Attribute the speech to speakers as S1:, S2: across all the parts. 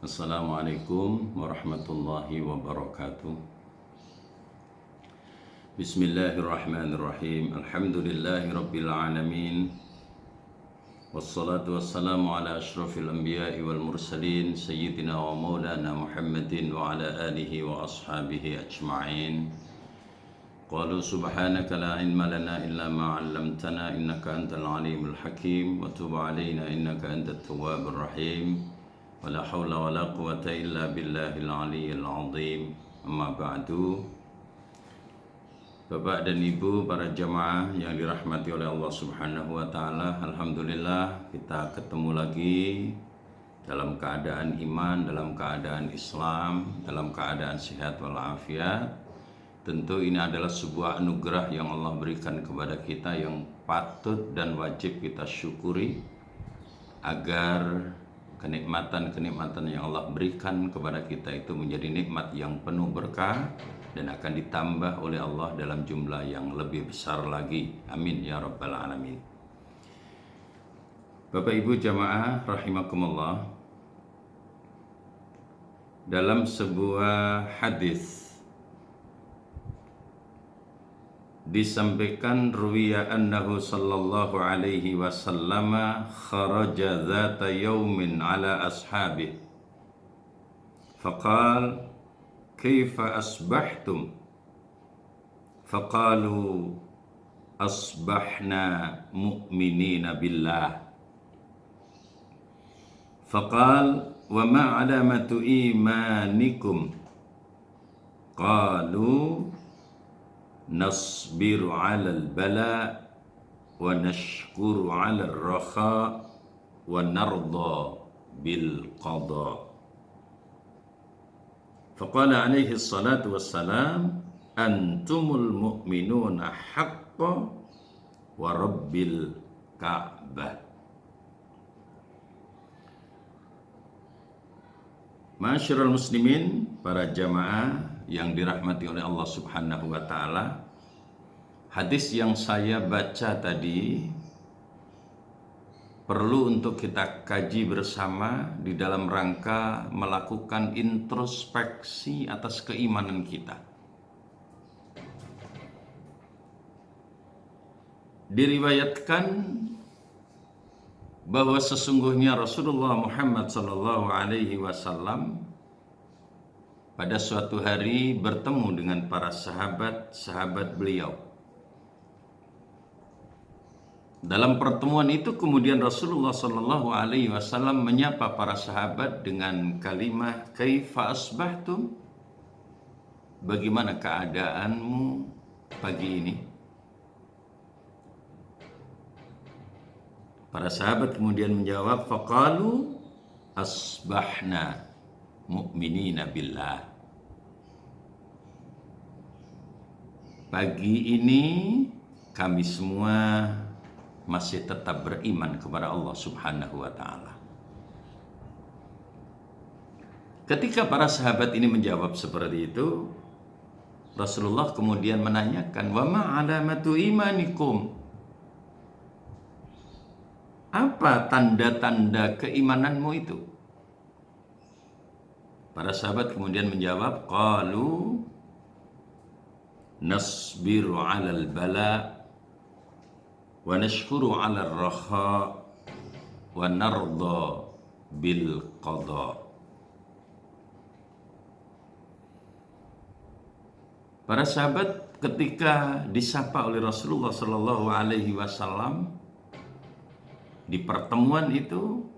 S1: Assalamualaikum warahmatullahi wabarakatuh. Bismillahirrahmanirrahim. Alhamdulillahi rabbil alamin. Wassalatu wassalamu ala ashrafil anbiya'i wal mursalin sayyidina wa maulana Muhammadin wa ala alihi wa ashabihi ajma'in. Qalu subhanaka la ilma lana illa ma 'allamtana innaka antal alimul hakim wa tub 'alaina innaka antat tawwabur rahim. Wala haula wala quwata illa billahil aliyyil azim. Amma ba'du. Bapak dan Ibu para jamaah yang dirahmati oleh Allah Subhanahu wa taala, alhamdulillah kita ketemu lagi dalam keadaan iman, dalam keadaan Islam, dalam keadaan sehat walafiat. Tentu ini adalah sebuah anugerah yang Allah berikan kepada kita yang patut dan wajib kita syukuri agar kenikmatan-kenikmatan yang Allah berikan kepada kita itu menjadi nikmat yang penuh berkah dan akan ditambah oleh Allah dalam jumlah yang lebih besar lagi. Amin ya rabbal alamin. Bapak Ibu jamaah rahimakumullah, dalam sebuah hadis disampaikan ruwiya annahu sallallahu alaihi wasallam kharaja dhata yawmin ala ashabihi faqal kaifa asbahtum faqalu asbahna mu'minina billah faqal wa ma alamatu imanikum qalu nasbiru 'alal bala wa nashkuru 'alal rakha wa narda bil qada. Faqala alaihi salatu wassalam antumul mu'minuna haqqan wa rabbil ka'bah. Ma'asyiral muslimin, para jamaah yang dirahmati oleh Allah Subhanahu wa taala, hadis yang saya baca tadi perlu untuk kita kaji bersama di dalam rangka melakukan introspeksi atas keimanan kita. Diriwayatkan bahwa sesungguhnya Rasulullah Muhammad sallallahu alaihi wasallam pada suatu hari bertemu dengan para sahabat beliau. Dalam pertemuan itu kemudian Rasulullah sallallahu alaihi wasallam menyapa para sahabat dengan kalimat kaifa asbahtum? Bagaimana keadaanmu pagi ini? Para sahabat kemudian menjawab faqalu asbahna mu'minina billah. Pagi ini kami semua masih tetap beriman kepada Allah Subhanahu wa taala. Ketika para sahabat ini menjawab seperti itu, Rasulullah kemudian menanyakan, "Wa ma alamatu imanikum?" Apa tanda-tanda keimananmu itu? Para sahabat kemudian menjawab, qalu nasbiru 'alal bala wa nashkuru 'alal rakha wa narda bil qada. Para sahabat ketika disapa oleh Rasulullah sallallahu alaihi wasallam di pertemuan itu,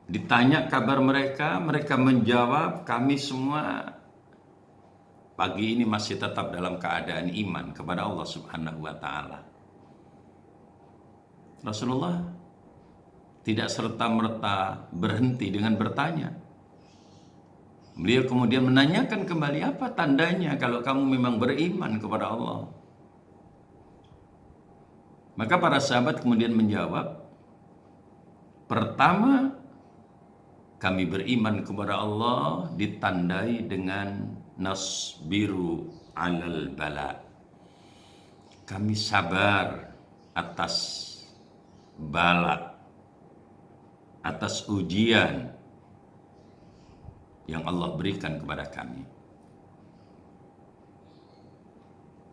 S1: ditanya kabar mereka menjawab, kami semua pagi ini masih tetap dalam keadaan iman kepada Allah Subhanahu wa taala. Rasulullah tidak serta-merta berhenti dengan bertanya. Beliau kemudian menanyakan kembali, apa tandanya kalau kamu memang beriman kepada Allah? Maka para sahabat kemudian menjawab, pertama, kami beriman kepada Allah ditandai dengan nasbiru 'alal bala. Kami sabar atas bala, atas ujian, yang Allah berikan kepada kami.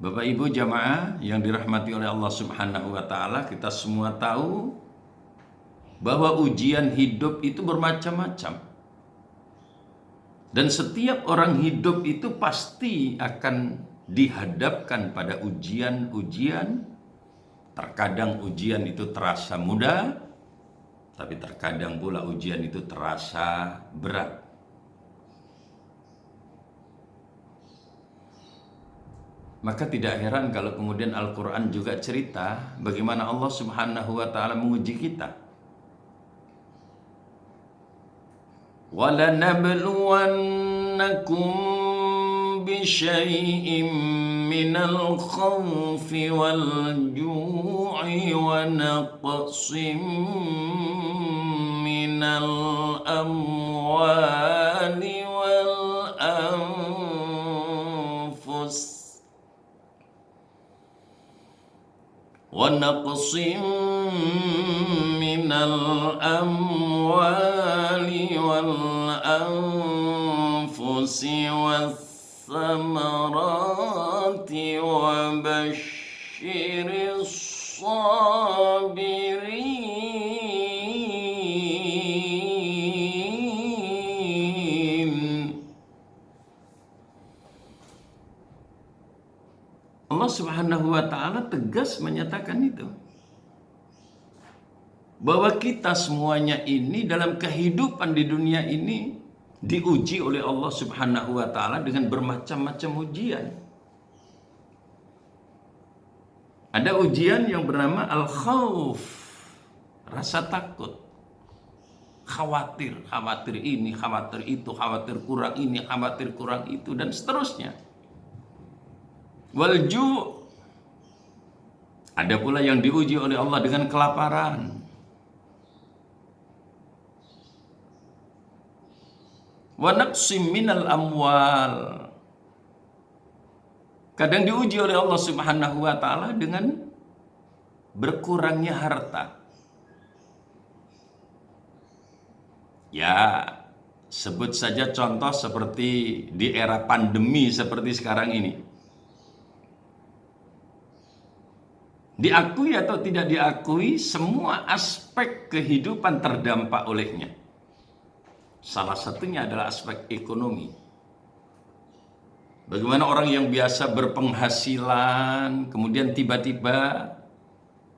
S1: Bapak Ibu jamaah yang dirahmati oleh Allah Subhanahu wa taala, kita semua tahu bahwa ujian hidup itu bermacam-macam. Dan setiap orang hidup itu pasti akan dihadapkan pada ujian-ujian. Terkadang ujian itu terasa mudah, tapi terkadang pula ujian itu terasa berat. Maka tidak heran kalau kemudian Al-Quran juga cerita bagaimana Allah Subhanahu wa ta'ala menguji kita. وَلَنَبْلُوَنَّكُمْ بِشَيْءٍ مِّنَ الْخَوْفِ وَالْجُوعِ وَنَقْصٍ مِّنَ الْأَمْوَالِ وَالْأَنفُسِ ونقص من الأموال والأنفس والثمرات وبشر الصابرين. Allah Subhanahu wa ta'ala tegas menyatakan itu, bahwa kita semuanya ini dalam kehidupan di dunia ini diuji oleh Allah Subhanahu wa ta'ala dengan bermacam-macam ujian. Ada ujian yang bernama al-khawf, rasa takut, khawatir ini, khawatir itu, khawatir kurang ini, khawatir kurang itu, dan seterusnya. Walju, ada pula yang diuji oleh Allah dengan kelaparan. Wa naqsim minal amwal, kadang diuji oleh Allah Subhanahu wa ta'ala dengan berkurangnya harta. Ya, sebut saja contoh seperti di era pandemi seperti sekarang ini. Diakui atau tidak diakui, semua aspek kehidupan terdampak olehnya. Salah satunya adalah aspek ekonomi. Bagaimana orang yang biasa berpenghasilan, kemudian tiba-tiba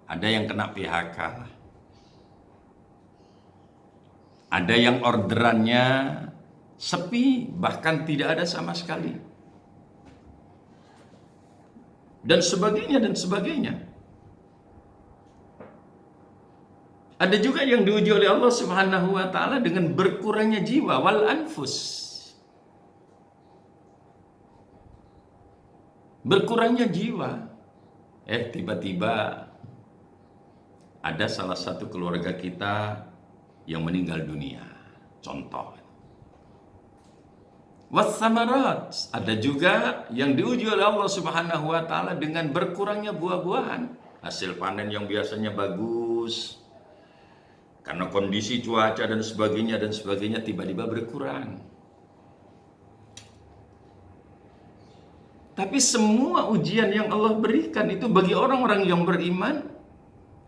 S1: ada yang kena PHK. Ada yang orderannya sepi, bahkan tidak ada sama sekali. Dan sebagainya, dan sebagainya. Ada juga yang diuji oleh Allah Subhanahu wa ta'ala dengan berkurangnya jiwa, wal anfus. Berkurangnya jiwa. Tiba-tiba ada salah satu keluarga kita yang meninggal dunia. Contoh. Wassamarat, ada juga yang diuji oleh Allah Subhanahu wa ta'ala dengan berkurangnya buah-buahan. Hasil panen yang biasanya bagus, karena kondisi cuaca dan sebagainya tiba-tiba berkurang. Tapi semua ujian yang Allah berikan itu bagi orang-orang yang beriman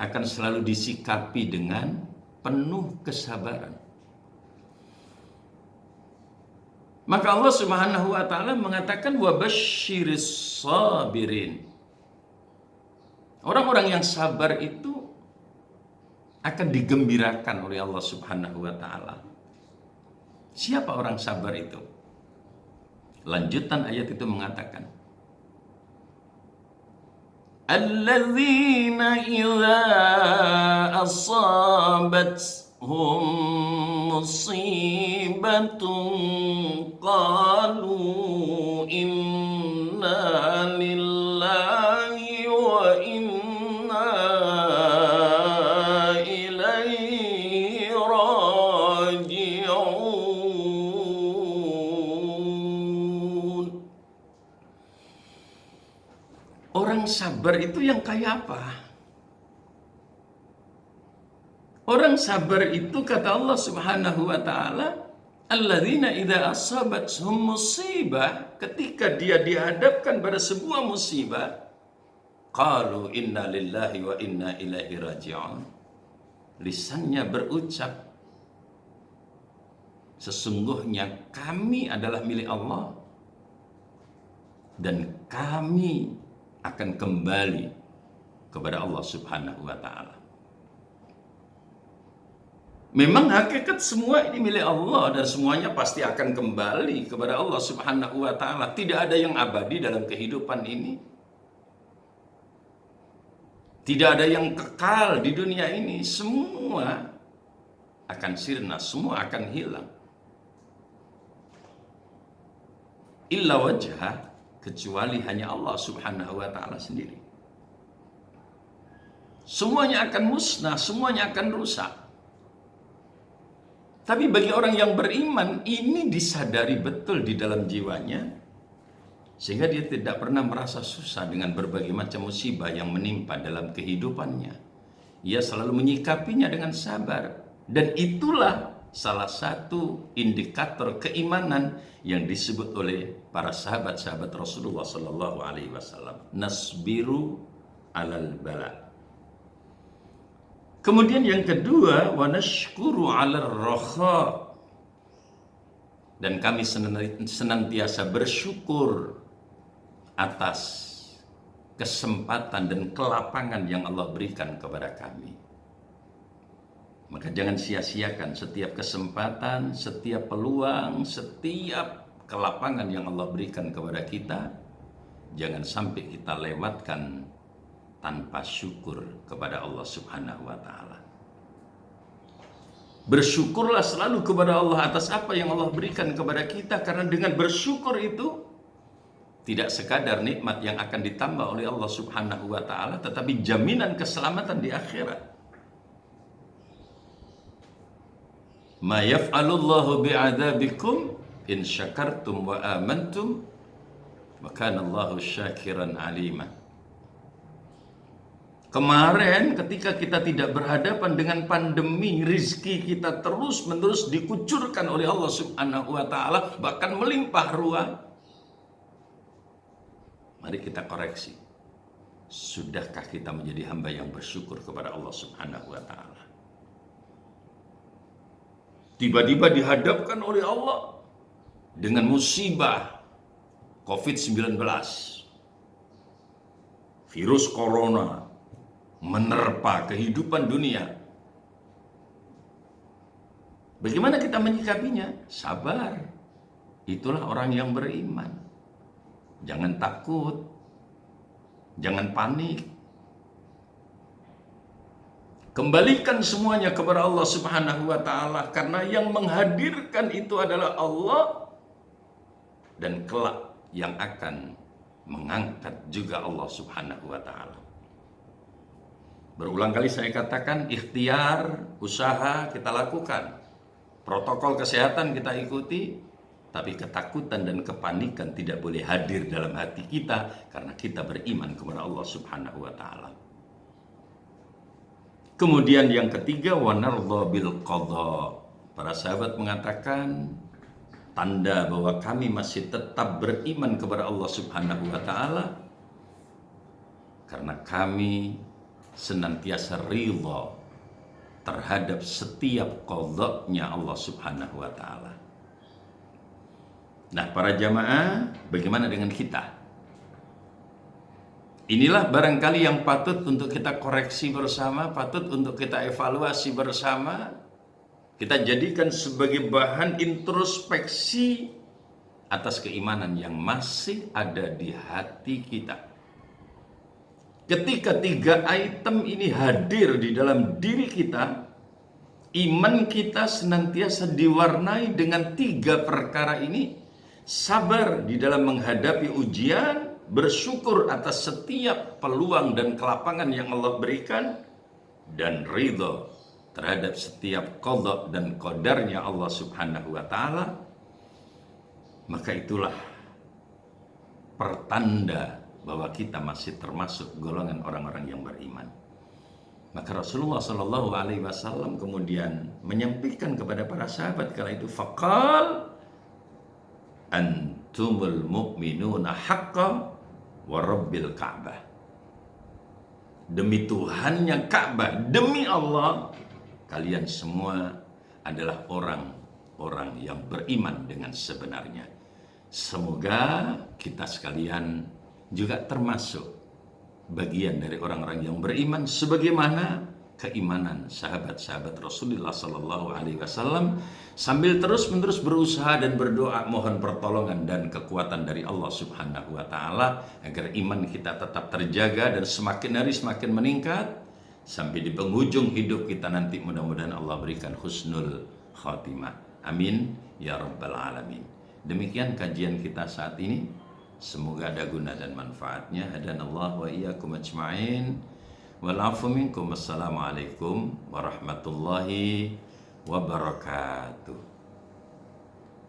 S1: akan selalu disikapi dengan penuh kesabaran. Maka Allah Subhanahu wa ta'ala mengatakan wa basyiris sabirin. Orang-orang yang sabar itu akan digembirakan oleh Allah Subhanahu wa ta'ala. Siapa orang sabar itu? Lanjutan ayat itu mengatakan, alladzina idza asabathum musibatun qalu inna lillahi wa inna ilaihi raji'un. Orang sabar itu yang kayak apa? Orang sabar itu kata Allah Subhanahu wa ta'ala Alladzina idza asabathum musibah, ketika dia dihadapkan pada sebuah musibah, qalu inna lillahi wa inna ilaihi raji'un. Lisannya berucap, sesungguhnya kami adalah milik Allah dan kami akan kembali kepada Allah Subhanahu wa taala. Memang hakikat semua ini milik Allah dan semuanya pasti akan kembali kepada Allah Subhanahu wa taala. Tidak ada yang abadi dalam kehidupan ini. Tidak ada yang kekal di dunia ini. Semua akan sirna, semua akan hilang. Illa wajha, kecuali hanya Allah Subhanahu wa taala sendiri. Semuanya akan musnah, semuanya akan rusak. Tapi bagi orang yang beriman, ini disadari betul di dalam jiwanya, sehingga dia tidak pernah merasa susah dengan berbagai macam musibah yang menimpa dalam kehidupannya. Ia selalu menyikapinya dengan sabar. Dan itulah salah satu indikator keimanan yang disebut oleh para sahabat-sahabat Rasulullah Sallallahu Alaihi Wasallam. Nasbiru alal bala. Kemudian yang kedua, wa nashkuru 'alal rakha. Dan kami senantiasa bersyukur atas kesempatan dan kelapangan yang Allah berikan kepada kami. Maka jangan sia-siakan setiap kesempatan, setiap peluang, setiap kelapangan yang Allah berikan kepada kita. Jangan sampai kita lewatkan tanpa syukur kepada Allah Subhanahu wa taala. Bersyukurlah selalu kepada Allah atas apa yang Allah berikan kepada kita, karena dengan bersyukur itu tidak sekadar nikmat yang akan ditambah oleh Allah Subhanahu wa taala, tetapi jaminan keselamatan di akhirat. Ma yaf'alullahu bi'adzabikum in syakartum wa amantum wa kana Allahu syakiran alima. Kemarin ketika kita tidak berhadapan dengan pandemi, rizki kita terus-menerus dikucurkan oleh Allah Subhanahu wa taala, bahkan melimpah ruah. Mari kita koreksi. Sudahkah kita menjadi hamba yang bersyukur kepada Allah Subhanahu wa taala? Tiba-tiba dihadapkan oleh Allah dengan musibah COVID-19. Virus corona menerpa kehidupan dunia. Bagaimana kita menyikapinya? Sabar. Itulah orang yang beriman. Jangan takut. Jangan panik. Kembalikan semuanya kepada Allah Subhanahu wa taala, karena yang menghadirkan itu adalah Allah, dan kelak yang akan mengangkat juga Allah Subhanahu wa taala. Berulang kali saya katakan, ikhtiar, usaha kita lakukan. Protokol kesehatan kita ikuti, tapi ketakutan dan kepanikan tidak boleh hadir dalam hati kita, karena kita beriman kepada Allah Subhanahu wa taala. Kemudian yang ketiga, wa nardha bil qadha. Para sahabat mengatakan, tanda bahwa kami masih tetap beriman kepada Allah Subhanahu wa taala karena kami senantiasa ridha terhadap setiap qadha-nya Allah Subhanahu wa taala. Nah, para jamaah, bagaimana dengan kita? Inilah barangkali yang patut untuk kita koreksi bersama, patut untuk kita evaluasi bersama. Kita jadikan sebagai bahan introspeksi atas keimanan yang masih ada di hati kita. Ketika tiga item ini hadir di dalam diri kita, iman kita senantiasa diwarnai dengan tiga perkara ini. Sabar di dalam menghadapi ujian, bersyukur atas setiap peluang dan kelapangan yang Allah berikan, dan ridho terhadap setiap qadha dan qadarnya Allah Subhanahu wa taala. Maka itulah pertanda bahwa kita masih termasuk golongan orang-orang yang beriman. Maka Rasulullah Shallallahu Alaihi Wasallam kemudian menyampaikan kepada para sahabat kala itu, faqal antumul mu'minuna haqqa wa rabbil Ka'bah. Demi Tuhannya Ka'bah, demi Allah, kalian semua adalah orang-orang yang beriman dengan sebenarnya. Semoga kita sekalian juga termasuk bagian dari orang-orang yang beriman sebagaimana keimanan sahabat-sahabat Rasulullah Sallallahu Alaihi Wasallam, sambil terus-menerus berusaha dan berdoa mohon pertolongan dan kekuatan dari Allah Subhanahu Wa Taala agar iman kita tetap terjaga dan semakin hari semakin meningkat sampai di penghujung hidup kita nanti. Mudah-mudahan Allah berikan husnul khatimah. Amin ya rabbal alamin. Demikian kajian kita saat ini. Semoga ada guna dan manfaatnya. Hadanallahu wa iyyakum ajma'in. Wal 'afwu minkum. Wassalamualaikum warahmatullahi wabarakatuh.